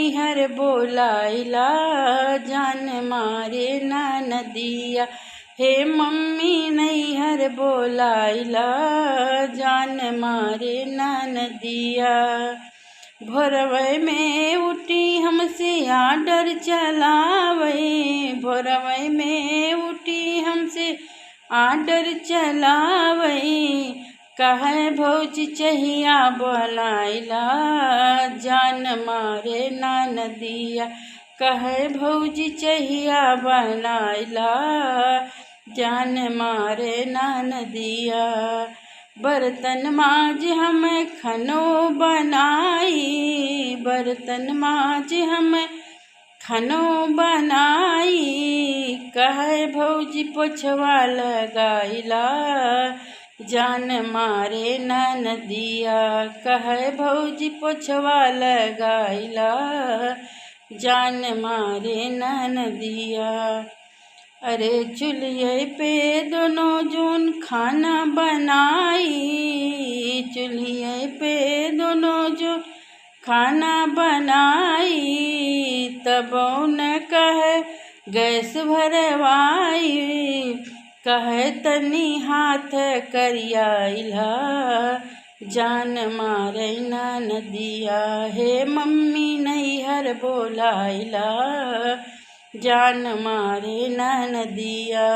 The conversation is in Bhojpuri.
नैहर बोलाइला, जान मारे नदिया। हे मम्मी नैहर बोलाइला, जान मारे नदिया। भोरवे में उठी हमसे आडर चलावे, भोरवे में उठी हमसे आडर चलावे। कहे भौजी चहिया बनाइला, जान मारे नदिया। कहे भौजी चहिया बनाइला, जान मारे नदिया। बर्तन माज हमें खनो बनाई, बर्तन माज हमें खनो बनाई। कहे भौजी पोछवा लगाइला, जान मारे नदिया। कहे भौजी पोछवा लगाइला, जान मारे नदिया। अरे चूल्हे पे दोनों जून खाना बनाई, चूल्हे पे दोनों जून खाना बनाई। तब न कहे गैस भरवाई, कहे तनी हाथ करियाइला, जान मारे नदिया। हे मम्मी नैहर बोलाइला, जान मारे नदिया।